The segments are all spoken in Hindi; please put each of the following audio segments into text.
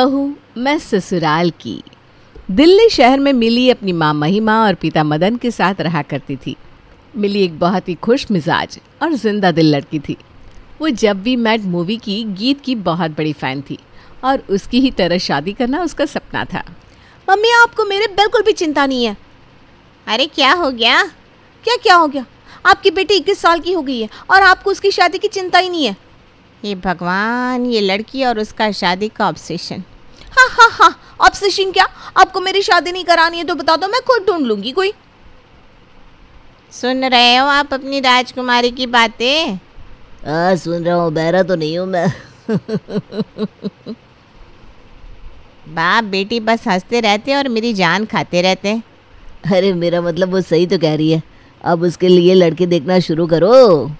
बहू मैं ससुराल की। दिल्ली शहर में मिली अपनी माँ महिमा और पिता मदन के साथ रहा करती थी। मिली एक बहुत ही खुश मिजाज और जिंदा दिल लड़की थी। वो जब भी मेट मूवी की गीत की बहुत बड़ी फ़ैन थी और उसकी ही तरह शादी करना उसका सपना था। मम्मी आपको मेरे बिल्कुल भी चिंता नहीं है। अरे क्या हो गया? क्या हो गया? आपकी बेटी 21 साल की हो गई है और आपको उसकी शादी की चिंता ही नहीं है। हे भगवान, ये लड़की और उसका शादी का ऑब्सेशन। हाँ, ऑब्सेशन क्या? आपको मेरी शादी नहीं करानी है तो बता दो, मैं खुद ढूंढ लूंगी कोई। सुन रहे हो आप अपनी राजकुमारी की बातें? सुन रहा हूँ, बहरा तो नहीं हूँ मैं। बाप बेटी बस हंसते रहते और मेरी जान खाते रहते। अरे मेरा मतलब वो सही तो कह रही है, अब उसके लिए लड़के देखना शुरू करो।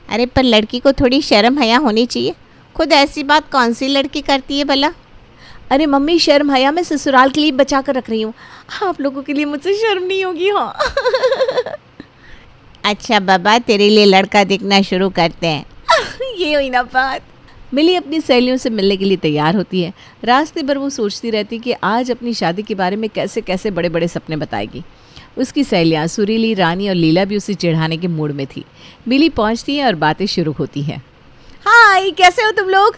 अरे पर लड़की को थोड़ी शर्म हया होनी चाहिए। खुद ऐसी बात कौन सी लड़की करती है भला? अरे मम्मी, शर्म हया मैं ससुराल के लिए बचा कर रख रही हूँ। आप लोगों के लिए मुझसे शर्म नहीं होगी। हाँ। अच्छा बाबा, तेरे लिए लड़का देखना शुरू करते हैं। ये हुई ना बात। मिली अपनी सहेलियों से मिलने के लिए तैयार होती है। रास्ते भर वो सोचती रहती कि आज अपनी शादी के बारे में कैसे कैसे बड़े बड़े सपने बताएगी। उसकी सहेलियाँ सुरीली, रानी और लीला भी उसे चिढ़ाने के मूड में थी। मिली पहुंचती है और बातें शुरू होती हैं। हाय, कैसे हो तुम लोग?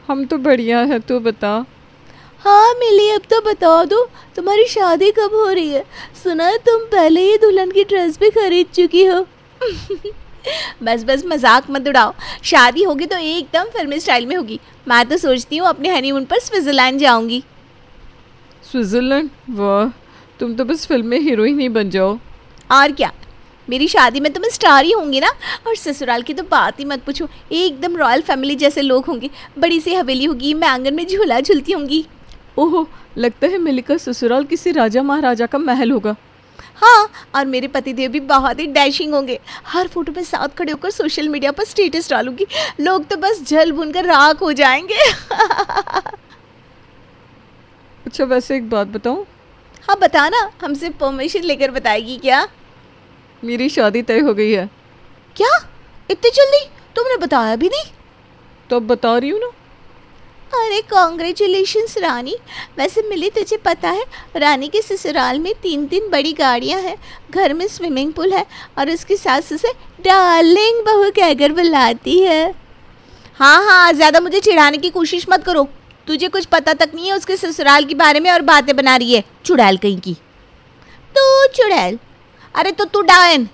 हम तो बढ़िया है, तू बता। हाँ मिली, अब तो बता दो तुम्हारी शादी कब हो रही है? सुना है तुम पहले ही दुल्हन की ड्रेस भी खरीद चुकी हो। बस मजाक मत उड़ाओ। शादी होगी तो एकदम फिल्मी स्टाइल में होगी। मैं तो सोचती हूँ अपने हनीमून पर स्विट्जरलैंड जाऊंगी। स्विट्जरलैंड? वाह, तुम तो बस फिल्म में हीरोइन ही बन जाओ। और क्या, मेरी शादी में तो मैं स्टार ही होंगी ना। और ससुराल की तो बात ही मत पूछो, एकदम रॉयल फैमिली जैसे लोग होंगे। बड़ी सी हवेली होगी, मैं आंगन में झूला झूलती होंगी। ओहो, लगता है मिली का ससुराल किसी राजा महाराजा का महल होगा। हाँ, और मेरे पतिदेव भी बहुत ही डैशिंग होंगे। हर फोटो में साथ खड़े होकर सोशल मीडिया पर स्टेटस डालूंगी। लोग तो बस जल भून कर राख हो जाएंगे। अच्छा वैसे एक बात बताऊं? हाँ बताना, हमसे परमिशन लेकर बताएगी क्या? मेरी शादी तय हो गई है। क्या? इतनी जल्दी? तुमने बताया भी नहीं? तो अब बता रही हूँ ना। अरे कॉन्ग्रेचुलेशंस रानी। वैसे मिली, तुझे पता है रानी के ससुराल में 3 बड़ी गाड़ियाँ हैं, घर में स्विमिंग पूल है और उसकी सास उसे डार्लिंग बहू कहकर बुलाती है। हाँ, ज़्यादा मुझे चिढ़ाने की कोशिश मत करो। तुझे कुछ पता तक नहीं है उसके ससुराल के बारे में और बातें बना रही है, चुड़ैल कहीं की। तू चुड़ैल? अरे तो तू डायन।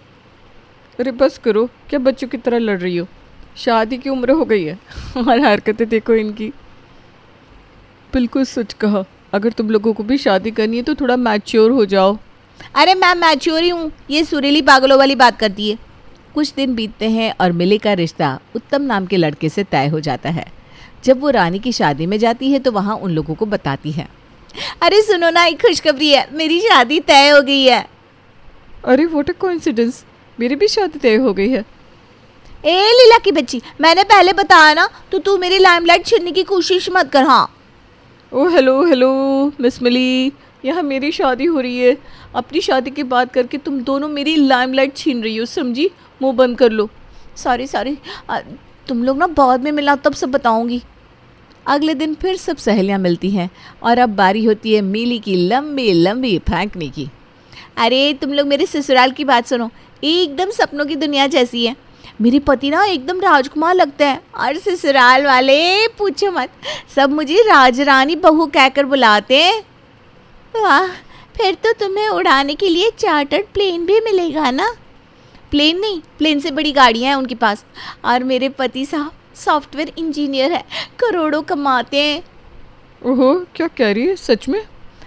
अरे बस करो, क्या बच्चों की तरह लड़ रही हो? शादी की उम्र हो गई है और हरकतें देखो इनकी। बिल्कुल सच कहा, अगर तुम लोगों को भी शादी करनी है तो थोड़ा मैच्योर हो जाओ। अरे मैं मैच्योर ही हूँ, ये सुरीली पागलों वाली बात करती है। कुछ दिन बीतते हैं और मिली का रिश्ता उत्तम नाम के लड़के से तय हो जाता है। जब वो रानी की शादी में जाती है तो वहाँ उन लोगों को बताती है। अरे सुनो ना, एक खुशखबरी है, मेरी शादी तय हो गई है। अरे व्हाट अ कोइंसिडेंस, मेरी भी शादी तय हो गई है। ए लीला की बच्ची, मैंने पहले बताया ना, तो तू मेरी लाइमलाइट छीनने की कोशिश मत कर। हाँ। ओ हेलो मिस मिली, यहाँ मेरी शादी हो रही है। अपनी शादी की बात करके तुम दोनों मेरी लाइमलाइट छीन रही हो, समझी? मुंह बंद कर लो। सॉरी, तुम लोग ना बाद में मिला तब सब बताऊंगी। अगले दिन फिर सब सहेलियाँ मिलती हैं और अब बारी होती है मिली की लंबी लंबी फेंकने की। अरे तुम लोग मेरे ससुराल की बात सुनो, एकदम सपनों की दुनिया जैसी है। मेरे पति ना एकदम राजकुमार लगते हैं और ससुराल वाले पूछो मत, सब मुझे राजरानी बहू कहकर बुलाते हैं। वाह, फिर तो तुम्हें उड़ाने के लिए चार्टर्ड प्लेन भी मिलेगा ना? प्लेन नहीं, प्लेन से बड़ी गाड़ियाँ हैं उनके पास। और मेरे पति साहब सॉफ्टवेयर इंजीनियर है, करोड़ों कमाते हैं। ओहो, क्या कह रही है? सच में?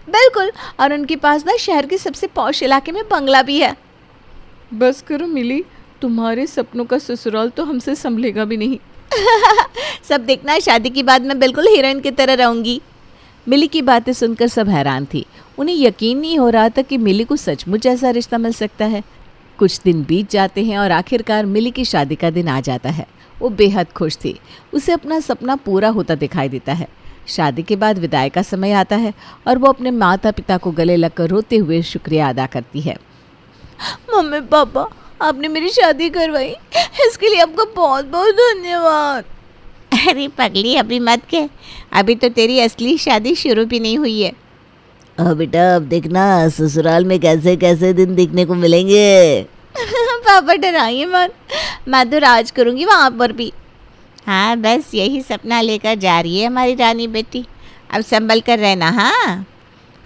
बिल्कुल, और उनके पास ना शहर के सबसे पॉश इलाके में बंगला भी है। बस करो मिली, तुम्हारे सपनों का ससुराल तो हमसे संभलेगा भी नहीं। सब देखना, शादी के बाद मैं बिल्कुल हीरोइन की तरह रहूंगी। मिली की बातें सुनकर सब हैरान थी। उन्हें यकीन नहीं हो रहा था कि मिली को सचमुच ऐसा रिश्ता मिल सकता है। कुछ दिन बीत जाते हैं और आखिरकार मिली की शादी का दिन आ जाता है। वो बेहद खुश थी, उसे अपना सपना पूरा होता दिखाई देता है। शादी के बाद विदाई का समय आता है और वो अपने माता पिता को गले लगकर रोते हुए शुक्रिया अदा करती है। मम्मी पापा, आपने मेरी शादी करवाई, इसके लिए आपका बहुत बहुत धन्यवाद। अरे पगली, अभी मत कह, अभी तो तेरी असली शादी शुरू भी नहीं हुई है। बेटा अब देखना ससुराल में कैसे कैसे दिन देखने को मिलेंगे। पापा डराइए मत, मैं तो राज करूँगी वहाँ पर भी। हाँ बस यही सपना लेकर जा रही है हमारी रानी बेटी, अब संभल कर रहना। हाँ।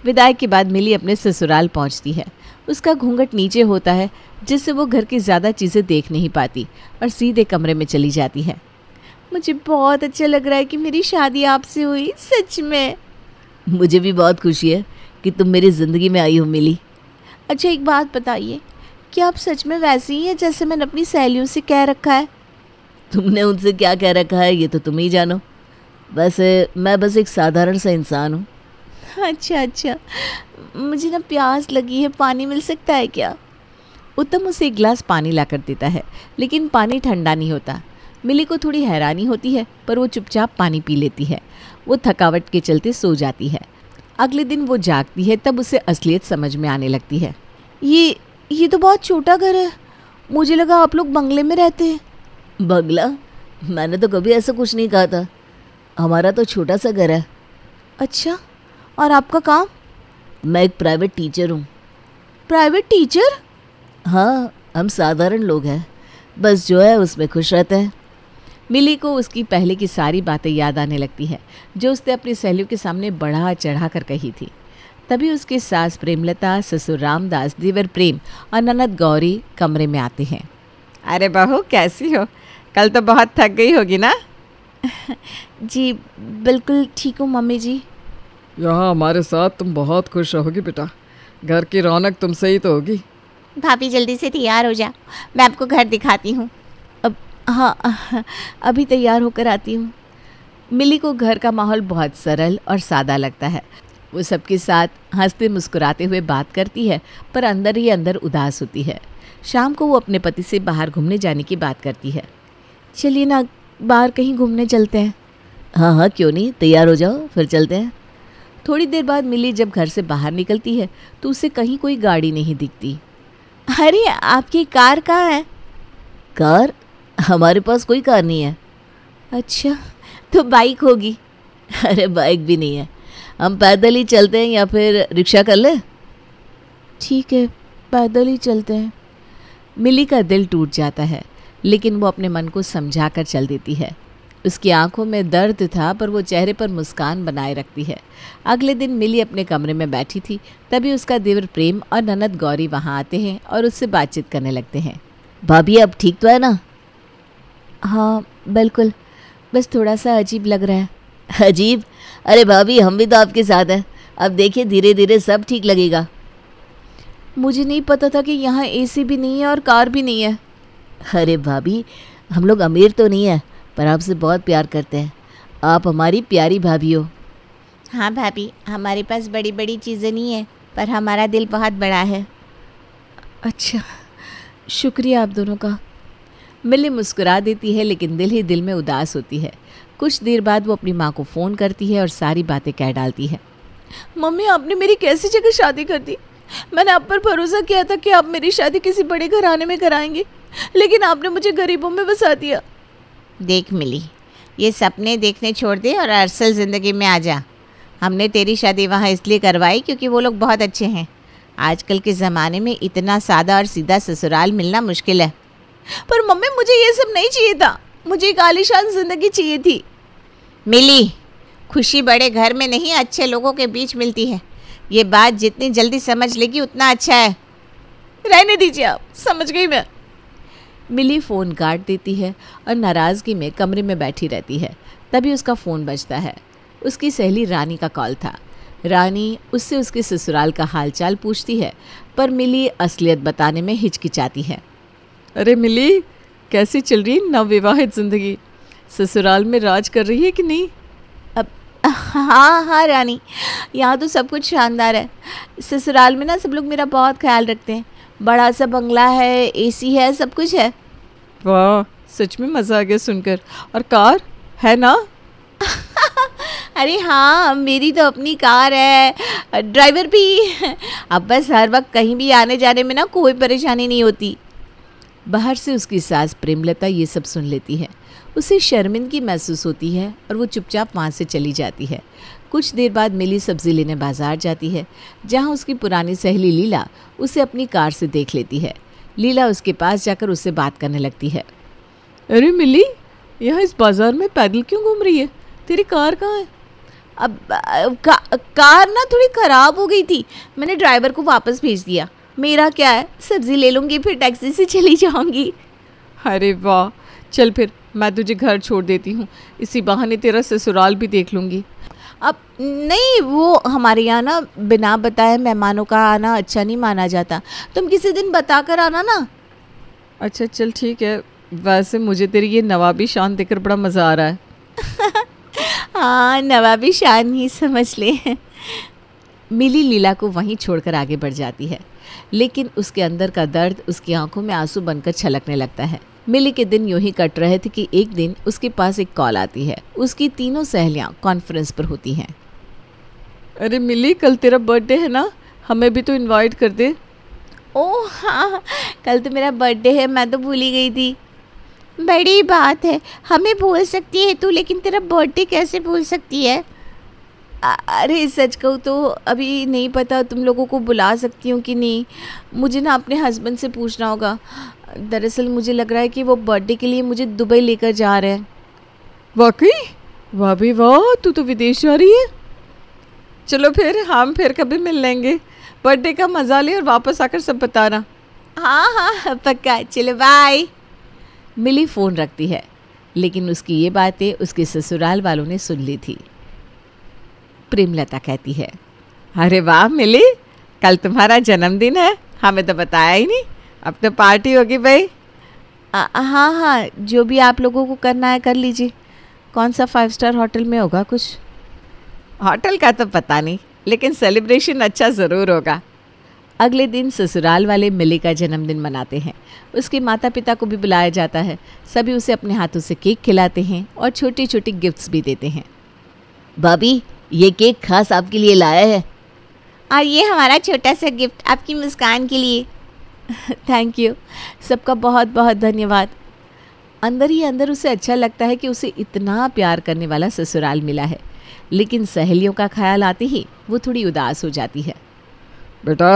विदाई के बाद मिली अपने ससुराल पहुंचती है। उसका घूंघट नीचे होता है जिससे वो घर की ज़्यादा चीज़ें देख नहीं पाती और सीधे कमरे में चली जाती है। मुझे बहुत अच्छा लग रहा है कि मेरी शादी आपसे हुई, सच में। मुझे भी बहुत खुशी है कि तुम मेरी ज़िंदगी में आई हो मिली। अच्छा एक बात बताइए, क्या आप सच में वैसी ही हैं जैसे मैंने अपनी सहेलियों से कह रखा है? तुमने उनसे क्या कह रखा है ये तो तुम ही जानो। वैसे मैं बस एक साधारण सा इंसान हूँ। अच्छा, मुझे ना प्यास लगी है, पानी मिल सकता है क्या? उत्तम उसे एक गिलास पानी लाकर देता है, लेकिन पानी ठंडा नहीं होता। मिली को थोड़ी हैरानी होती है, पर वो चुपचाप पानी पी लेती है। वो थकावट के चलते सो जाती है। अगले दिन वो जागती है, तब उसे असलियत समझ में आने लगती है। ये तो बहुत छोटा घर है, मुझे लगा आप लोग बंगले में रहते हैं। बंगला? मैंने तो कभी ऐसा कुछ नहीं कहा था, हमारा तो छोटा सा घर है। अच्छा, और आपका काम? मैं एक प्राइवेट टीचर हूँ। Private teacher? हाँ, हम साधारण लोग हैं, बस जो है उसमें खुश रहते हैं। मिली को उसकी पहले की सारी बातें याद आने लगती है जो उसने अपनी सहेलियों के सामने बढ़ा चढ़ा कर कही थी। तभी उसके सास प्रेमलता, ससुर रामदास, देवर प्रेम और ननद गौरी कमरे में आते हैं। अरे बहू कैसी हो? कल तो बहुत थक गई होगी ना? जी बिल्कुल ठीक हूँ मम्मी जी। यहाँ हमारे साथ तुम बहुत खुश रहोगी बेटा, घर की रौनक तुमसे ही तो होगी। भाभी जल्दी से तैयार हो जा, मैं आपको घर दिखाती हूँ। हाँ, अभी तैयार होकर आती हूँ। मिली को घर का माहौल बहुत सरल और सादा लगता है। वो सबके साथ हंसते मुस्कुराते हुए बात करती है, पर अंदर ही अंदर उदास होती है। शाम को वो अपने पति से बाहर घूमने जाने की बात करती है। चलिए ना, बाहर कहीं घूमने चलते हैं। हाँ क्यों नहीं, तैयार हो जाओ फिर चलते हैं। थोड़ी देर बाद मिली जब घर से बाहर निकलती है तो उसे कहीं कोई गाड़ी नहीं दिखती। अरे आपकी कार कहाँ है? कार? हमारे पास कोई कार नहीं है। अच्छा, तो बाइक होगी। अरे बाइक भी नहीं है, हम पैदल ही चलते हैं या फिर रिक्शा कर ले। ठीक है, पैदल ही चलते हैं। मिली का दिल टूट जाता है, लेकिन वो अपने मन को समझा कर चल देती है। उसकी आंखों में दर्द था, पर वो चेहरे पर मुस्कान बनाए रखती है। अगले दिन मिली अपने कमरे में बैठी थी, तभी उसका देवर प्रेम और ननद गौरी वहाँ आते हैं और उससे बातचीत करने लगते हैं। भाभी अब ठीक तो है ना? हाँ बिल्कुल, बस थोड़ा सा अजीब लग रहा है। अजीब? अरे भाभी हम भी तो आपके साथ हैं, अब देखिए धीरे धीरे सब ठीक लगेगा। मुझे नहीं पता था कि यहाँ एसी भी नहीं है और कार भी नहीं है। अरे भाभी हम लोग अमीर तो नहीं है, पर आपसे बहुत प्यार करते हैं, आप हमारी प्यारी भाभी हो। हाँ भाभी, हमारे पास बड़ी बड़ी चीज़ें नहीं है, पर हमारा दिल बहुत बड़ा है। अच्छा, शुक्रिया आप दोनों का। मिली मुस्कुरा देती है, लेकिन दिल ही दिल में उदास होती है। कुछ देर बाद वो अपनी माँ को फ़ोन करती है और सारी बातें कह डालती है। मम्मी, आपने मेरी कैसी जगह शादी कर दी? मैंने आप पर भरोसा किया था कि आप मेरी शादी किसी बड़े घराने में कराएंगे, लेकिन आपने मुझे गरीबों में बसा दिया। देख मिली, ये सपने देखने छोड़ दे और असल ज़िंदगी में आ जा। हमने तेरी शादी वहाँ इसलिए करवाई क्योंकि वो लोग बहुत अच्छे हैं। आजकल के ज़माने में इतना सादा और सीधा ससुराल मिलना मुश्किल है। पर मम्मी, मुझे ये सब नहीं चाहिए था, मुझे एक आलीशान जिंदगी चाहिए थी। मिली, खुशी बड़े घर में नहीं अच्छे लोगों के बीच मिलती है। ये बात जितनी जल्दी समझ लेगी उतना अच्छा है। रहने दीजिए आप, समझ गई मैं। मिली फ़ोन काट देती है और नाराज़गी में कमरे में बैठी रहती है। तभी उसका फ़ोन बजता है। उसकी सहेली रानी का कॉल था। रानी उससे उसके ससुराल का हालचाल पूछती है, पर मिली असलियत बताने में हिचकिचाती है। अरे मिली, कैसी चल रही नवविवाहित ज़िंदगी? ससुराल में राज कर रही है कि नहीं? अब हाँ रानी, यहाँ तो सब कुछ शानदार है। ससुराल में ना सब लोग मेरा बहुत ख्याल रखते हैं। बड़ा सा बंगला है, एसी है, सब कुछ है। वाह, सच में मज़ा आ गया सुनकर। और कार है ना? अरे हाँ, मेरी तो अपनी कार है, ड्राइवर भी। अब बस हर वक्त कहीं भी आने जाने में ना कोई परेशानी नहीं होती। बाहर से उसकी सास प्रेमलता ये सब सुन लेती है। उसे शर्मिंदगी महसूस होती है और वो चुपचाप वहाँ से चली जाती है। कुछ देर बाद मिली सब्जी लेने बाजार जाती है, जहाँ उसकी पुरानी सहेली लीला उसे अपनी कार से देख लेती है। लीला उसके पास जाकर उससे बात करने लगती है। अरे मिली, यहाँ इस बाजार में पैदल क्यों घूम रही है? तेरी कार कहाँ है? अब कार ना थोड़ी ख़राब हो गई थी, मैंने ड्राइवर को वापस भेज दिया। मेरा क्या है, सब्ज़ी ले लूँगी फिर टैक्सी से चली जाऊँगी। अरे वाह, चल फिर मैं तुझे घर छोड़ देती हूँ, इसी बहाने तेरा ससुराल भी देख लूँगी। अब नहीं, वो हमारे यहाँ ना बिना बताए मेहमानों का आना अच्छा नहीं माना जाता। तुम किसी दिन बता कर आना ना। अच्छा चल ठीक है, वैसे मुझे तेरी ये नवाबी शान देखकर बड़ा मज़ा आ रहा है। हाँ, नवाबी शान ही समझ ले। मिली लीला को वहीं छोड़कर आगे बढ़ जाती है, लेकिन उसके अंदर का दर्द उसकी आंखों में आंसू बनकर छलकने लगता है। मिली के दिन यूं ही कट रहे थे कि एक दिन उसके पास एक कॉल आती है। उसकी तीनों सहेलियां कॉन्फ्रेंस पर होती हैं। अरे मिली, कल तेरा बर्थडे है ना, हमें भी तो इनवाइट कर दे। ओह हाँ, कल तो मेरा बर्थडे है, मैं तो भूल ही गई थी। बड़ी बात है, हमें भूल सकती है तू, लेकिन तेरा बर्थडे कैसे भूल सकती है? अरे सच कहूँ तो अभी नहीं पता तुम लोगों को बुला सकती हूँ कि नहीं। मुझे ना अपने हस्बैंड से पूछना होगा। दरअसल मुझे लग रहा है कि वो बर्थडे के लिए मुझे दुबई लेकर जा रहे हैं। वाकई? वाह भी वाह, तू तो विदेश जा रही है। चलो फिर हम फिर कभी मिल लेंगे, बर्थडे का मज़ा ले और वापस आकर सब बताना। हाँ हाँ पक्का, चलो बाय। मिली फ़ोन रखती है, लेकिन उसकी ये बातें उसके ससुराल वालों ने सुन ली थी। प्रेमलता कहती है, अरे वाह मिली, कल तुम्हारा जन्मदिन है, हमें तो बताया ही नहीं। अब तो पार्टी होगी भाई। हाँ हाँ, जो भी आप लोगों को करना है कर लीजिए। कौन सा 5 स्टार होटल में होगा? कुछ होटल का तो पता नहीं, लेकिन सेलिब्रेशन अच्छा ज़रूर होगा। अगले दिन ससुराल वाले मिली का जन्मदिन मनाते हैं। उसके माता पिता को भी बुलाया जाता है। सभी उसे अपने हाथों से केक खिलाते हैं और छोटी छोटी गिफ्ट्स भी देते हैं। भाभी, ये केक खास आपके लिए लाया है। और ये हमारा छोटा सा गिफ्ट आपकी मुस्कान के लिए। थैंक यू, सबका बहुत बहुत धन्यवाद। अंदर ही अंदर उसे अच्छा लगता है कि उसे इतना प्यार करने वाला ससुराल मिला है, लेकिन सहेलियों का ख्याल आते ही वो थोड़ी उदास हो जाती है। बेटा,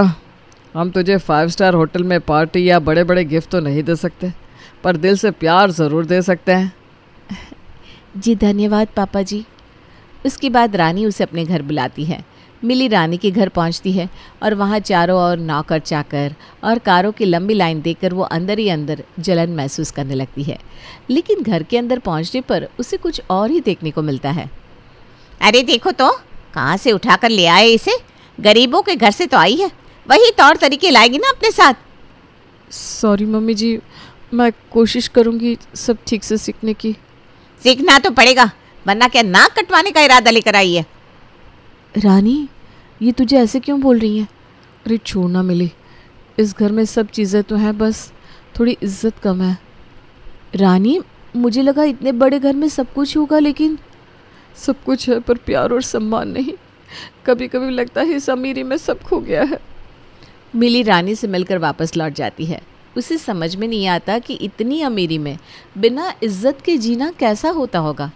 हम तुझे 5 स्टार होटल में पार्टी या बड़े बड़े गिफ्ट तो नहीं दे सकते, पर दिल से प्यार ज़रूर दे सकते हैं। जी धन्यवाद पापा जी। उसके बाद रानी उसे अपने घर बुलाती है। मिली रानी के घर पहुंचती है और वहां चारों ओर नौकर चाकर और कारों की लंबी लाइन देखकर वो अंदर ही अंदर जलन महसूस करने लगती है। लेकिन घर के अंदर पहुंचने पर उसे कुछ और ही देखने को मिलता है। अरे देखो तो, कहाँ से उठा कर ले आए इसे? गरीबों के घर से तो आई है, वही तौर तरीके लाएगी ना अपने साथ। सॉरी मम्मी जी, मैं कोशिश करूँगी सब ठीक से सीखने की। सीखना तो पड़ेगा, वरना क्या नाक कटवाने का इरादा लेकर आई है? रानी, ये तुझे ऐसे क्यों बोल रही है? अरे छोड़ना मिली, इस घर में सब चीज़ें तो हैं, बस थोड़ी इज्जत कम है। रानी, मुझे लगा इतने बड़े घर में सब कुछ होगा, लेकिन सब कुछ है पर प्यार और सम्मान नहीं। कभी कभी लगता है इस अमीरी में सब खो गया है। मिली रानी से मिलकर वापस लौट जाती है। उसे समझ में नहीं आता कि इतनी अमीरी में बिना इज्जत के जीना कैसा होता होगा।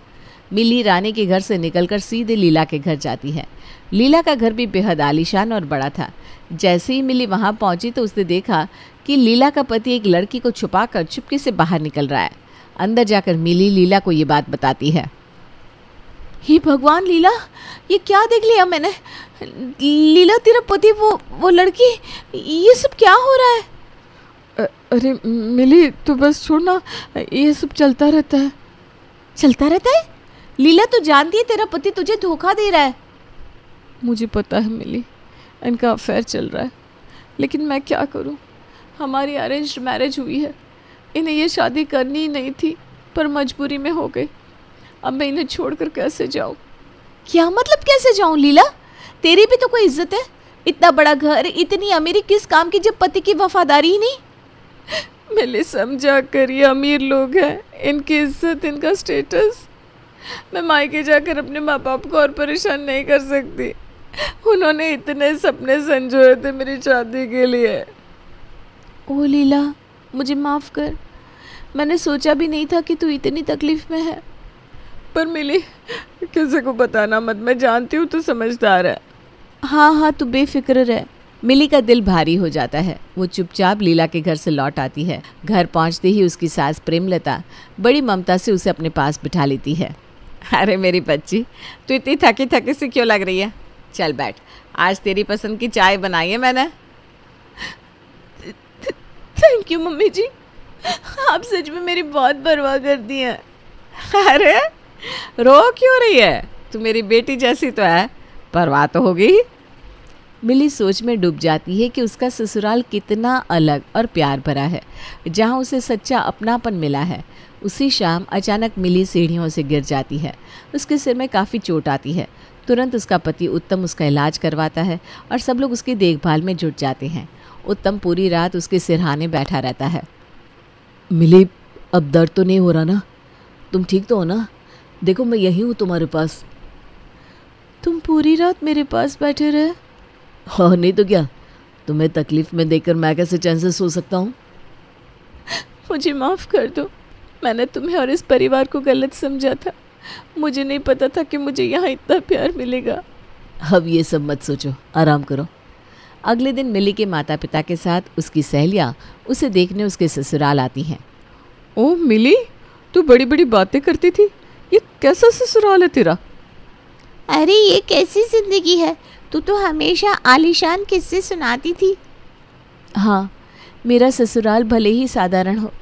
मिली रानी के घर से निकलकर सीधे लीला के घर जाती है। लीला का घर भी बेहद आलीशान और बड़ा था। जैसे ही मिली वहाँ पहुँची तो उसने देखा कि लीला का पति एक लड़की को छुपाकर चुपके से बाहर निकल रहा है। अंदर जाकर मिली लीला को ये बात बताती है। हे भगवान लीला, ये क्या देख लिया मैंने? लीला, तेरा पति, वो लड़की, ये सब क्या हो रहा है? अरे मिली, तू बस छोड़ना, ये सब चलता रहता है। चलता रहता है? लीला, तू जानती है तेरा पति तुझे धोखा दे रहा है। मुझे पता है मिली, इनका अफेयर चल रहा है, लेकिन मैं क्या करूं? हमारी अरेंज्ड मैरिज हुई है, इन्हें ये शादी करनी ही नहीं थी, पर मजबूरी में हो गई। अब मैं इन्हें छोड़कर कैसे जाऊं? क्या मतलब कैसे जाऊं लीला? तेरी भी तो कोई इज्जत है। इतना बड़ा घर, इतनी अमीरी किस काम की जब पति की वफादारी ही नहीं? मिली, समझा कर, ये अमीर लोग हैं, इनकी इज्जत, इनका स्टेटस। मैं मायके जाकर अपने माँ बाप को और परेशान नहीं कर सकती। उन्होंने इतने सपने संजोए थे मेरी शादी के लिए। ओ लीला, मुझे माफ़ कर। मैंने सोचा भी नहीं था कि तू इतनी तकलीफ़ में है। पर मिली, किसी को बताना मत, मैं जानती हूँ तू समझदार है। हाँ हाँ, तू बेफिक्र रह। मिली का दिल भारी हो जाता है। वो चुपचाप लीला के घर से लौट आती है। घर पहुंचते ही उसकी सास प्रेमलता बड़ी ममता से उसे अपने पास बिठा लेती है। अरे मेरी बच्ची, तू इतनी थकी थकी सी क्यों लग रही है? चल बैठ, आज तेरी पसंद की चाय बनाई है मैंने। थैंक यू मम्मी जी, आप सच में मेरी बहुत परवाह करती हैं। अरे रो क्यों रही है? तू मेरी बेटी जैसी तो है, परवाह तो होगी। मिली सोच में डूब जाती है कि उसका ससुराल कितना अलग और प्यार भरा है, जहाँ उसे सच्चा अपनापन मिला है। उसी शाम अचानक मिली सीढ़ियों से गिर जाती है। उसके सिर में काफ़ी चोट आती है। तुरंत उसका पति उत्तम उसका इलाज करवाता है और सब लोग उसकी देखभाल में जुट जाते हैं। उत्तम पूरी रात उसके सिरहाने बैठा रहता है। मिली, अब दर्द तो नहीं हो रहा ना? तुम ठीक तो हो ना? देखो मैं यहीं हूँ तुम्हारे पास। तुम पूरी रात मेरे पास बैठे रहे? हाँ, नहीं तो क्या, तुम्हें तकलीफ में देखकर मैं कैसे चैन से सो सकता हूँ? मुझे माफ़ कर दो, मैंने तुम्हें और इस परिवार को गलत समझा था। मुझे नहीं पता था कि मुझे यहाँ इतना प्यार मिलेगा। अब ये सब मत सोचो, आराम करो। अगले दिन मिली के माता पिता के साथ उसकी सहेलियाँ उसे देखने उसके ससुराल आती हैं। ओ मिली, तू बड़ी बड़ी बातें करती थी, ये कैसा ससुराल है तेरा? अरे ये कैसी जिंदगी है? तू तो हमेशा आलीशान किस्से सुनाती थी। हाँ, मेरा ससुराल भले ही साधारण हो,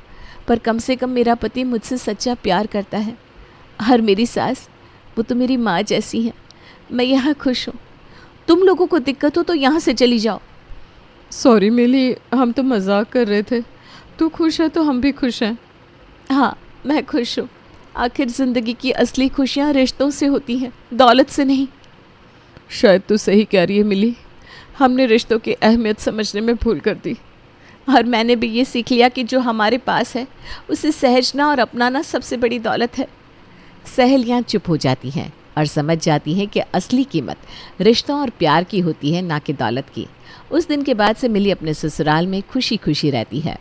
पर कम से कम मेरा पति मुझसे सच्चा प्यार करता है। और मेरी सास, वो तो मेरी माँ जैसी है। मैं यहाँ खुश हूँ। तुम लोगों को दिक्कत हो तो यहाँ से चली जाओ। सॉरी मिली, हम तो मजाक कर रहे थे। तू खुश है तो हम भी खुश हैं। हाँ, मैं खुश हूँ। आखिर ज़िंदगी की असली खुशियाँ रिश्तों से होती हैं, दौलत से नहीं। शायद तू सही कह रही है मिली, हमने रिश्तों की अहमियत समझने में भूल कर दी। और मैंने भी ये सीख लिया कि जो हमारे पास है उसे सहेजना और अपनाना सबसे बड़ी दौलत है। सहेलियाँ चुप हो जाती हैं और समझ जाती हैं कि असली कीमत रिश्तों और प्यार की होती है, ना कि दौलत की। उस दिन के बाद से मिली अपने ससुराल में खुशी खुशी रहती है।